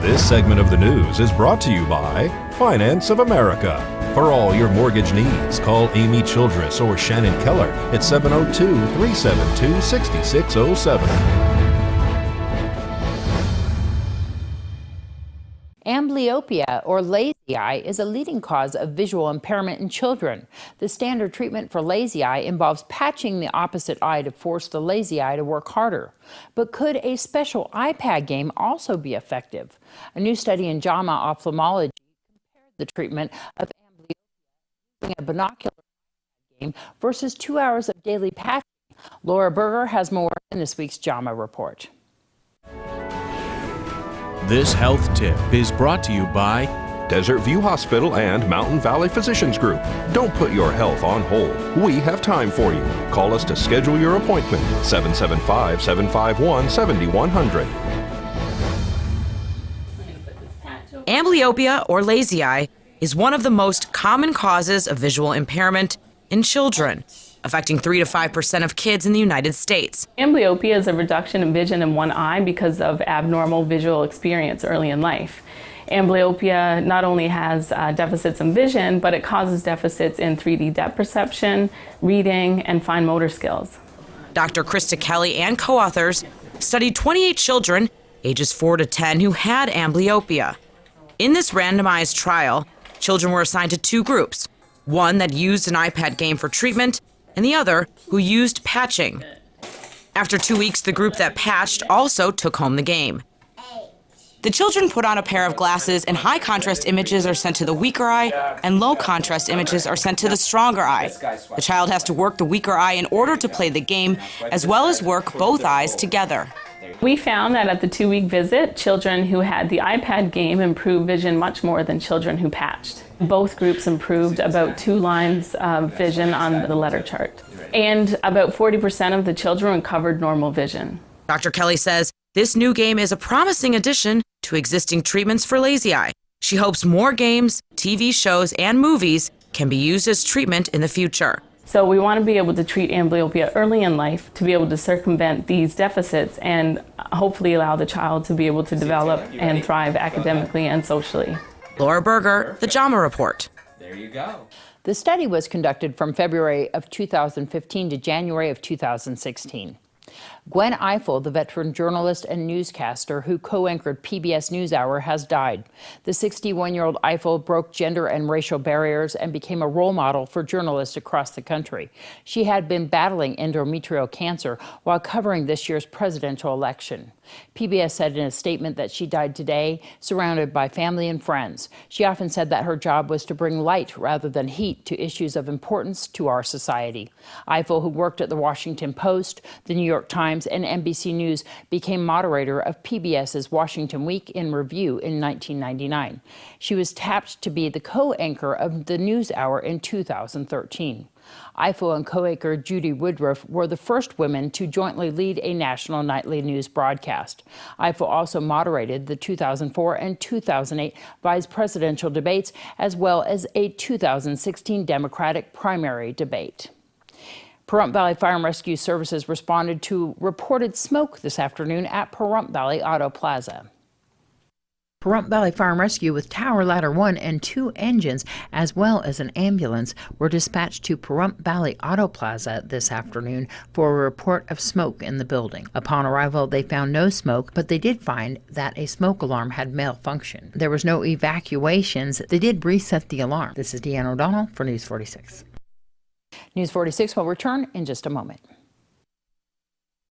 This segment of the news is brought to you by Finance of America. For all your mortgage needs, call Amy Childress or Shannon Keller at 702-372-6607. Amblyopia, or lazy eye, is a leading cause of visual impairment in children. The standard treatment for lazy eye involves patching the opposite eye to force the lazy eye to work harder. But could a special iPad game also be effective? A new study in JAMA Ophthalmology compared the treatment of amblyopia using a binocular game versus 2 hours of daily patching. Laura Berger has more in this week's JAMA report. This health tip is brought to you by Desert View Hospital and Mountain Valley Physicians Group. Don't put your health on hold. We have time for you. Call us to schedule your appointment. 775-751-7100. Amblyopia, or lazy eye, is one of the most common causes of visual impairment in children, affecting 3 to 5% of kids in the United States. Amblyopia is a reduction in vision in one eye because of abnormal visual experience early in life. Amblyopia not only has deficits in vision, but it causes deficits in 3D depth perception, reading, and fine motor skills. Dr. Krista Kelly and co-authors studied 28 children ages 4 to 10 who had amblyopia. In this randomized trial, children were assigned to two groups, one that used an iPad game for treatment and the other who used patching. After 2 weeks, the group that patched also took home the game. The children put on a pair of glasses, and high contrast images are sent to the weaker eye and low contrast images are sent to the stronger eye. The child has to work the weaker eye in order to play the game, as well as work both eyes together. We found that at the 2-week visit, children who had the iPad game improved vision much more than children who patched. Both groups improved about 2 lines of vision on the letter chart. And about 40% of the children recovered normal vision. Dr. Kelly says this new game is a promising addition to existing treatments for lazy eye. She hopes more games, TV shows, and movies can be used as treatment in the future. So we want to be able to treat amblyopia early in life to be able to circumvent these deficits and hopefully allow the child to be able to develop and thrive academically and socially. Laura Berger, the JAMA Report. There you go. The study was conducted from February of 2015 to January of 2016. Gwen Ifill, the veteran journalist and newscaster who co-anchored PBS NewsHour, has died. The 61-year-old Ifill broke gender and racial barriers and became a role model for journalists across the country. She had been battling endometrial cancer while covering this year's presidential election. PBS said in a statement that she died today, surrounded by family and friends. She often said that her job was to bring light rather than heat to issues of importance to our society. Ifill, who worked at the Washington Post, the New York Times, and NBC News, became moderator of PBS's Washington Week in Review in 1999. She was tapped to be the co-anchor of the NewsHour in 2013. Ifill and co-anchor Judy Woodruff were the first women to jointly lead a national nightly news broadcast. Ifill also moderated the 2004 and 2008 vice presidential debates, as well as a 2016 Democratic primary debate. Pahrump Valley Fire and Rescue Services responded to reported smoke this afternoon at Pahrump Valley Auto Plaza. Pahrump Valley Fire and Rescue with Tower Ladder 1 and 2 engines, as well as an ambulance, were dispatched to Pahrump Valley Auto Plaza this afternoon for a report of smoke in the building. Upon arrival, they found no smoke, but they did find that a smoke alarm had malfunctioned. There was no evacuations. They did reset the alarm. This is Deanna O'Donnell for News 46. News 46 will return in just a moment.